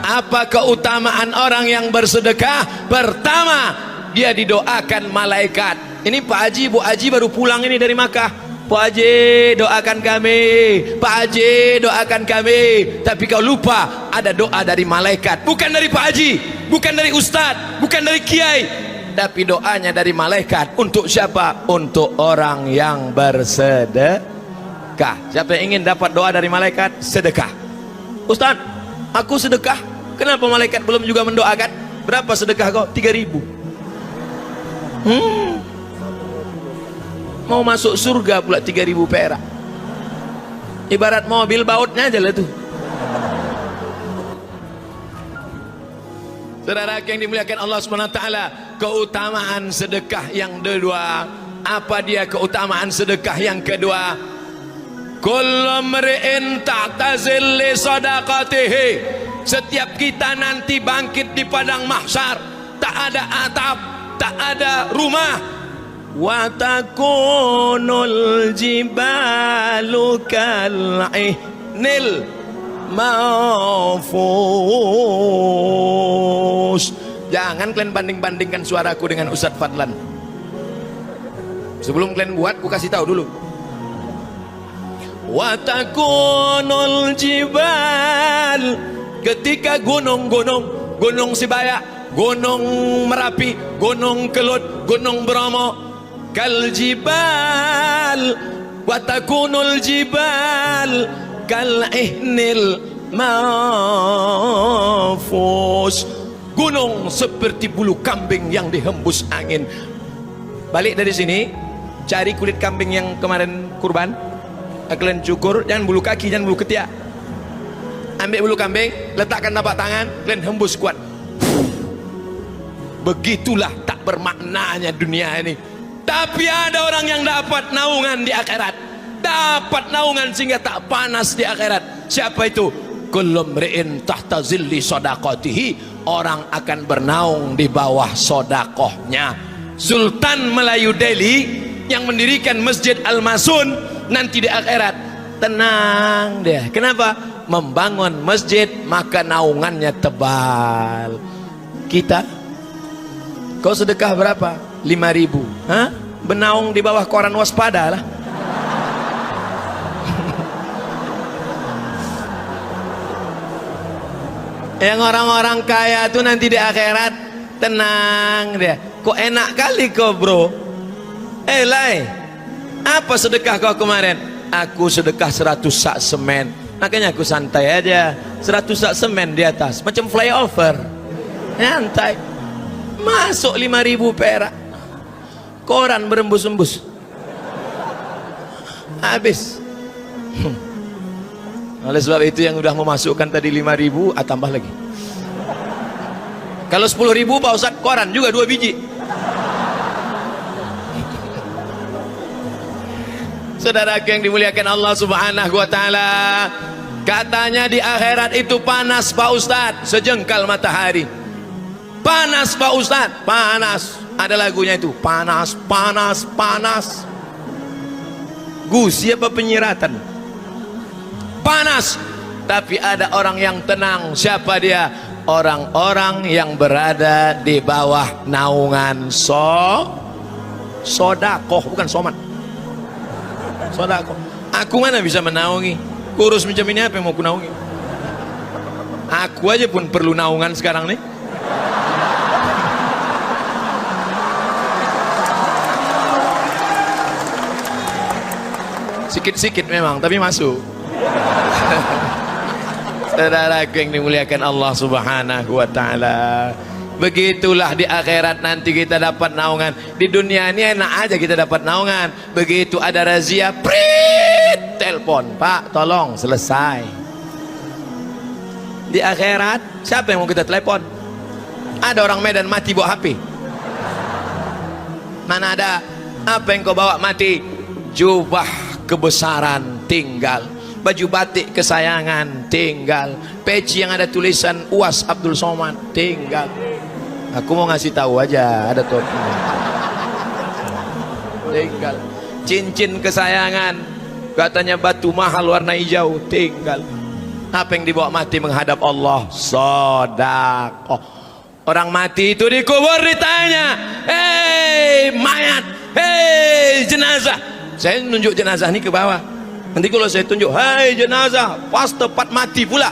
Apa keutamaan orang yang bersedekah? Pertama, dia didoakan malaikat. Ini Pak Haji, Bu Haji baru pulang ini dari Makkah. Pak Haji doakan kami, Pak Haji doakan kami. Tapi kau lupa ada doa dari malaikat. Bukan dari Pak Haji, bukan dari Ustadz, bukan dari Kiai, tapi doanya dari malaikat. Untuk siapa? Untuk orang yang bersedekah. Siapa yang ingin dapat doa dari malaikat? Sedekah. Ustadz, aku sedekah, kenapa malaikat belum juga mendoakan? Berapa sedekah kau? 3.000. Mau masuk surga pula 3.000 perak. Ibarat mobil bautnya aja lah tuh. Saudara yang dimuliakan Allah SWT, keutamaan sedekah yang kedua. Apa dia keutamaan sedekah yang kedua? Kullu mri'in ta'tazil li sadaqatihi. Setiap kita nanti bangkit di padang mahsyar, tak ada atap, tak ada rumah. Wa takunul jibalu kal'ihnil manfus. Jangan kalian banding-bandingkan suaraku dengan Ustadz Fadlan. Sebelum kalian buat, aku kasih tahu dulu. Wa takunul jibal, ketika gunung-gunung, Gunung Sibaya, Gunung Merapi, Gunung Kelut, Gunung Bromo, kal jibal, wa takunul jibal kal ihnil manfus. Gunung seperti bulu kambing yang dihembus angin. Balik dari sini, cari kulit kambing yang kemarin kurban, kalian cukur, jangan bulu kaki, jangan bulu ketiak. Ambil bulu kambing, letakkan tapak tangan, kalian hembus kuat. Begitulah tak bermaknanya dunia ini. Tapi ada orang yang dapat naungan di akhirat, dapat naungan sehingga tak panas di akhirat. Siapa itu? Kullu mri'in tahta zilli sadaqatihi. Orang akan bernaung di bawah sodakohnya. Sultan Melayu Delhi yang mendirikan Masjid Al-Masun nanti di akhirat tenang dia. Kenapa? Membangun masjid maka naungannya tebal. Kita, kau sedekah berapa? 5.000. Hah? Benaung di bawah koran waspada lah. Yang orang-orang kaya tuh nanti di akhirat tenang dia. Kok enak kali kau bro? Lai, apa sedekah kau kemarin? Aku sedekah 100 sak semen. Makanya aku santai aja. 100 sak semen di atas, macam flyover. Nyantai. Masuk 5.000 perak. Koran berembus-embus. Habis. Oleh sebab itu yang udah memasukkan tadi 5.000, tambah lagi. Kalau 10.000 Pak Ustadz, koran juga 2 biji. Saudara yang dimuliakan Allah Subhanahu wa taala, katanya di akhirat itu panas Pak Ustadz, sejengkal matahari. Panas Pak Ustadz, panas. Ada lagunya itu, panas, panas, panas. Gusi apa penyiratan? Panas. Tapi ada orang yang tenang. Siapa dia? Orang-orang yang berada di bawah naungan sodakoh, bukan somat. Sodakoh. Aku mana bisa menaungi? Kurus macam ini apa yang mau ku naungi? Aku aja pun perlu naungan sekarang nih. Sikit-sikit memang, tapi masuk. Saudara yang dimuliakan Allah Subhanahu wa taala, begitulah di akhirat nanti kita dapat naungan. Di dunia ini enak aja kita dapat naungan. Begitu ada razia, prit, telepon, Pak tolong selesai. Di akhirat siapa yang mau kita telepon? Ada orang Medan mati bawa HP. Mana ada? Apa yang kau bawa mati? Jubah kebesaran tinggal, baju batik kesayangan tinggal, peci yang ada tulisan UAS Abdul Somad tinggal. Aku mau ngasih tahu aja, ada topinya tinggal. Cincin kesayangan katanya batu mahal warna hijau tinggal. Apa yang dibawa mati menghadap Allah? Sedekah. Orang mati itu dikubur ditanya, hei mayat, hei jenazah. Saya nunjuk jenazah ini ke bawah. Nanti kalau saya tunjuk, hei jenazah, pas tepat mati pula.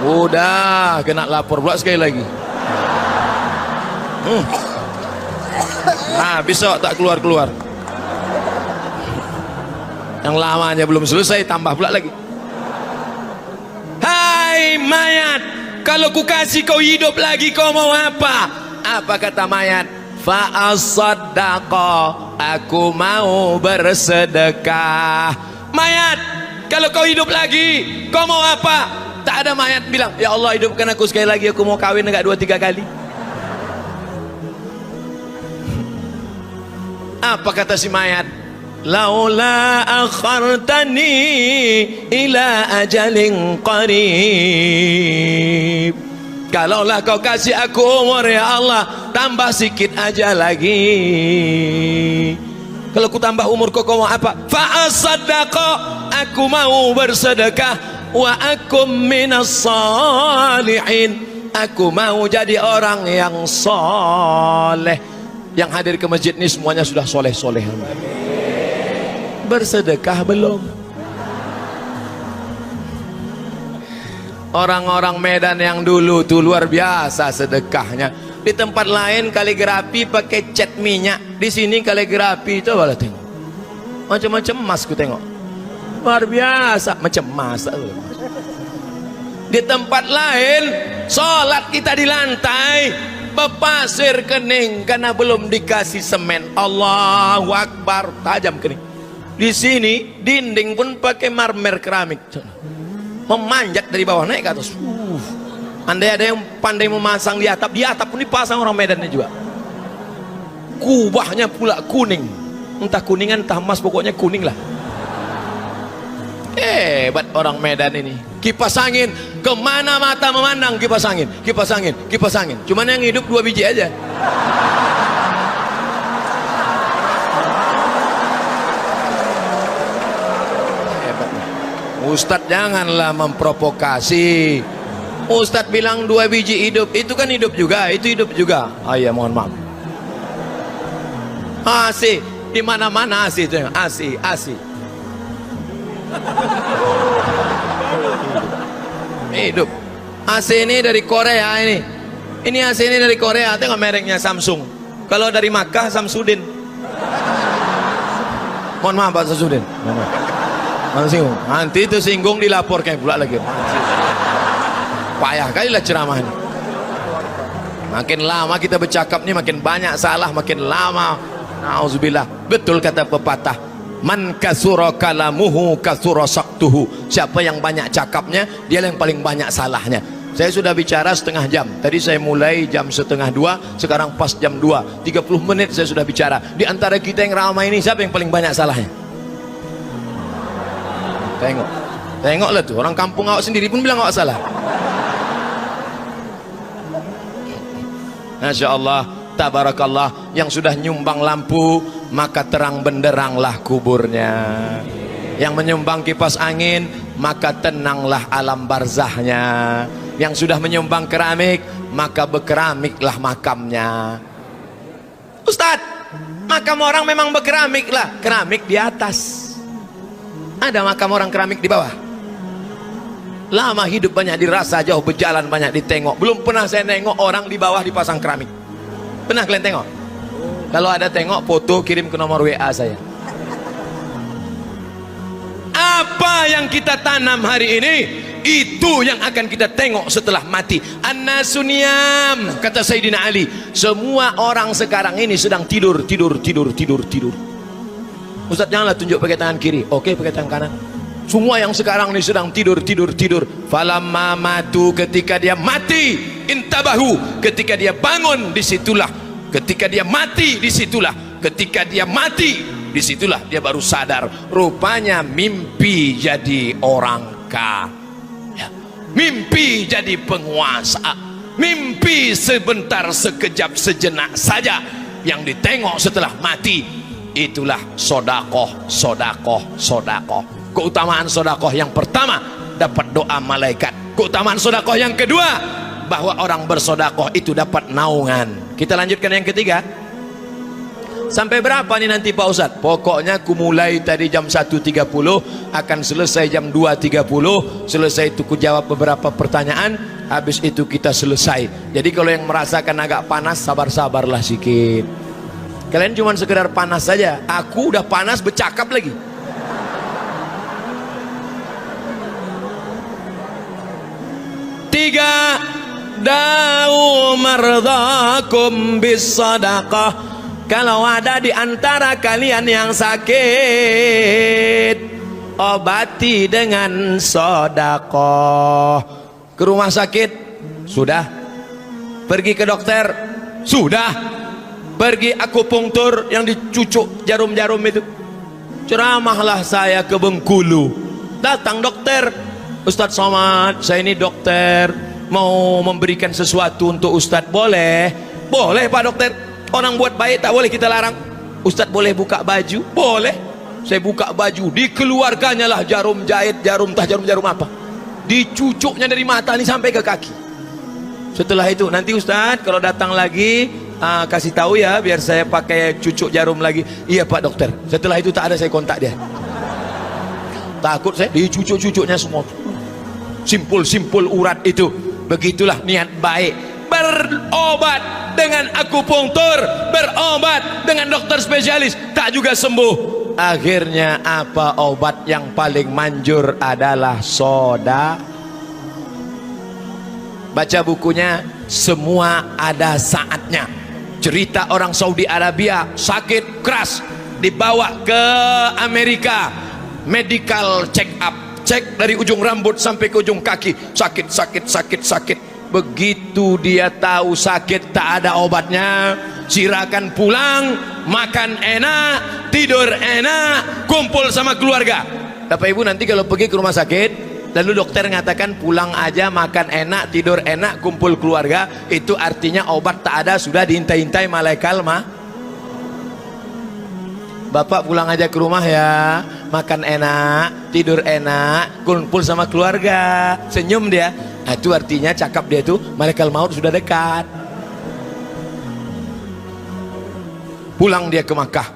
Udah kena lapor pula sekali lagi. Nah besok tak keluar-keluar. Yang lamanya belum selesai, tambah pula lagi. Hai mayat, kalau ku kasih kau hidup lagi, kau mau apa? Apa kata mayat? Fa'asaddaqa, aku mau bersedekah. Mayat, kalau kau hidup lagi, kau mau apa? Tak ada mayat bilang, ya Allah hidupkan aku sekali lagi, aku mau kawin enggak 2-3 kali. Apa kata si mayat? Laula akhartani ila ajalin qarib. Kalaulah kau kasih aku umur ya Allah, tambah sikit aja lagi. Kalau ku tambah umur kau mau apa? Fa asaddaqa, aku mau bersedekah. Wa akum minas salihin, aku mau jadi orang yang soleh. Yang hadir ke masjid ini semuanya sudah soleh-soleh. Bersedekah belum? Orang-orang Medan yang dulu tuh luar biasa sedekahnya. Di tempat lain kaligrafi pakai cat minyak, di sini kaligrafi coba lah tengok, macam-macam emas ku tengok, luar biasa macam emas. Di tempat lain sholat kita di lantai berpasir kening karena belum dikasih semen. Allahu Akbar, tajam kening. Di sini dinding pun pakai marmer keramik, memanjat dari bawah naik ke atas. Andai ada yang pandai memasang di atap pun dipasang orang Medannya juga. Kubahnya pula kuning, entah kuningan entah emas, pokoknya kuning lah. Hebat orang Medan ini. Kipas angin kemana mata memandang, kipas angin, kipas angin, kipas angin. Cuman yang hidup 2 biji aja. Ustadz janganlah memprovokasi. Ustadz bilang 2 biji hidup, itu kan hidup juga, itu hidup juga. Oh iya, mohon maaf. AC di mana-mana AC itu, AC, AC. Hidup. AC ini dari Korea ini. Ini AC ini dari Korea, tengok mereknya Samsung. Kalau dari Makkah Samsudin. Mohon maaf Pak Samsudin. Singgung. Nanti itu singgung dilaporkan pula lagi. Payah kali lah ceramah ini. Makin lama kita bercakap nih makin banyak salah, makin lama. Nauzubillah. Betul kata pepatah, man kasura kalamuhu kasura saktuhu. Siapa yang banyak cakapnya, dia yang paling banyak salahnya. Saya sudah bicara setengah jam. Tadi saya mulai jam 1:30, sekarang pas jam 2. 30 menit saya sudah bicara. Di antara kita yang ramai ini, siapa yang paling banyak salahnya? Tengok, tengoklah tuh, orang kampung awak sendiri pun bilang awak salah. Masya Allah, tabarakallah. Yang sudah nyumbang lampu, maka terang benderanglah kuburnya. Yang menyumbang kipas angin, maka tenanglah alam barzahnya. Yang sudah menyumbang keramik, maka berkeramiklah makamnya. Ustadz, makam orang memang berkeramik lah. Keramik di atas, ada makam orang keramik di bawah. Lama hidup banyak dirasa, jauh berjalan banyak ditengok. Belum pernah saya nengok orang di bawah dipasang keramik. Pernah kalian tengok? Kalau ada tengok foto, kirim ke nomor WA saya. Apa yang kita tanam hari ini, itu yang akan kita tengok setelah mati. An-nasuniyam, kata Sayyidina Ali. Semua orang sekarang ini sedang tidur. Ustaz janganlah tunjuk pakai tangan kiri, oke pakai tangan kanan. Semua yang sekarang ini sedang tidur. Falamma matu, ketika dia mati, intabahu, ketika dia bangun, disitulah. Ketika dia mati, disitulah. Ketika dia mati, disitulah dia baru sadar. Rupanya mimpi jadi orang kaya, mimpi jadi penguasa, mimpi sebentar, sekejap, sejenak saja. Yang ditengok setelah mati, itulah sodakoh. Keutamaan sodakoh yang pertama, dapat doa malaikat. Keutamaan sedekah yang kedua, bahwa orang bersedekah itu dapat naungan. Kita lanjutkan yang ketiga. Sampai berapa nih nanti Pak Ustadz? Pokoknya ku mulai tadi jam 1.30 akan selesai jam 2.30. Selesai itu ku jawab beberapa pertanyaan, habis itu kita selesai. Jadi kalau yang merasakan agak panas, sabar-sabarlah sedikit. Kalian cuma sekedar panas saja, aku udah panas bercakap lagi. Tiga, da'u mardhakum bis sadaqah. Kalau ada di antara kalian yang sakit, obati dengan sedekah. Ke rumah sakit sudah, pergi ke dokter sudah, pergi akupunktur yang dicucuk jarum-jarum itu, ceramahlah saya ke Bengkulu, datang dokter, Ustadz Somad, saya ini dokter, mau memberikan sesuatu untuk Ustadz. Boleh? Boleh Pak dokter. Orang buat baik tak boleh kita larang. Ustadz boleh buka baju? Boleh. Saya buka baju, dikeluarkannya lah jarum jahit, jarum apa, dicucuknya dari mata ini sampai ke kaki. Setelah itu nanti Ustadz kalau datang lagi kasih tahu ya, biar saya pakai cucuk jarum lagi. Iya Pak dokter. Setelah itu tak ada saya kontak dia. Takut saya dicucuk-cucuknya semua. Simpul-simpul urat itu. Begitulah niat baik. Berobat dengan akupunktur, berobat dengan dokter spesialis, tak juga sembuh. Akhirnya apa obat yang paling manjur adalah soda. Baca bukunya, semua ada saatnya. Cerita orang Saudi Arabia sakit keras, dibawa ke Amerika, medical check up, cek dari ujung rambut sampai ke ujung kaki, sakit. Begitu dia tahu sakit tak ada obatnya, silakan pulang, makan enak, tidur enak, kumpul sama keluarga. Bapak Ibu nanti kalau pergi ke rumah sakit, lalu dokter mengatakan pulang aja, makan enak, tidur enak, kumpul keluarga, itu artinya obat tak ada, sudah diintai-intai malaikat mah. Bapak pulang aja ke rumah ya, makan enak, tidur enak, kumpul sama keluarga, senyum dia. Nah, itu artinya cakap dia itu malaikat maut sudah dekat. Pulang dia ke Makkah,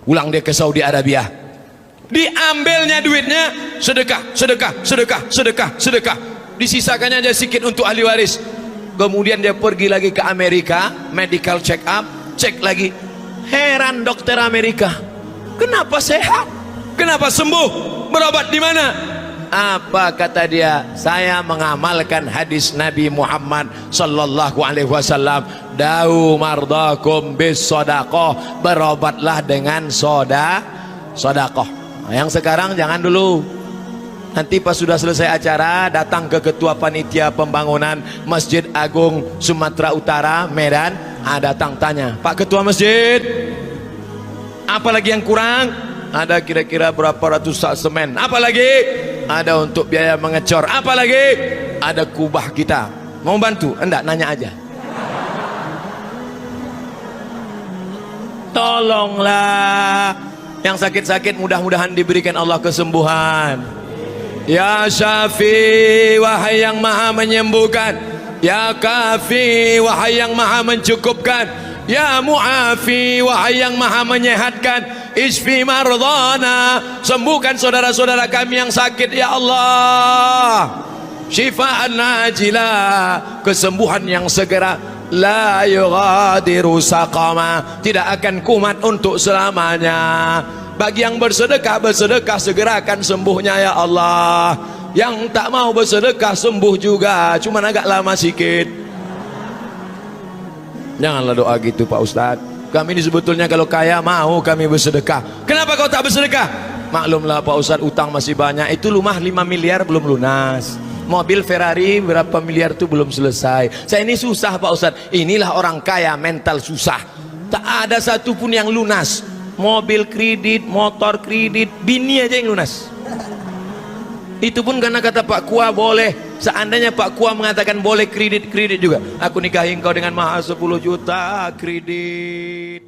pulang dia ke Saudi Arabia, diambilnya duitnya, sedekah, disisakannya aja sedikit untuk ahli waris. Kemudian dia pergi lagi ke Amerika, medical check up, cek lagi. Heran dokter Amerika, kenapa sehat, kenapa sembuh, berobat di mana? Apa kata dia? Saya mengamalkan hadis Nabi Muhammad sallallahu alaihi wasallam, da'u mardakum bis sadaqah, berobatlah dengan sedekah. Yang sekarang jangan dulu. Nanti pas sudah selesai acara, datang ke ketua panitia pembangunan Masjid Agung Sumatera Utara Medan, datang tanya, Pak Ketua Masjid, apa lagi yang kurang? Ada kira-kira berapa ratus sak semen? Apa lagi? Ada untuk biaya mengecor. Apa lagi? Ada kubah kita. Mau bantu? Enggak, nanya aja. Tolonglah yang sakit-sakit, mudah-mudahan diberikan Allah kesembuhan. Ya Syafi, wahai yang maha menyembuhkan. Ya Kafi, wahai yang maha mencukupkan. Ya Mu'afi, wahai yang maha menyehatkan. Isfi mardhana, sembuhkan saudara-saudara kami yang sakit ya Allah. Syifaan najila, kesembuhan yang segera. La yughadiru saqama, tidak akan kumat untuk selamanya. Bagi yang bersedekah, bersedekah segera akan sembuhnya ya Allah. Yang tak mau bersedekah sembuh juga, cuma agak lama sikit. Janganlah doa gitu Pak Ustadz. Kami ini sebetulnya kalau kaya mau kami bersedekah. Kenapa kau tak bersedekah? Maklumlah Pak Ustadz, utang masih banyak. Itu rumah 5 miliar belum lunas, mobil Ferrari berapa miliar itu belum selesai. Saya ini susah Pak Ustadz. Inilah orang kaya mental susah. Tak ada satupun yang lunas. Mobil kredit, motor kredit, bini aja yang lunas. Itu pun karena kata Pak Kua boleh. Seandainya Pak Kua mengatakan boleh kredit juga, aku nikahi engkau dengan mahar 10 juta kredit.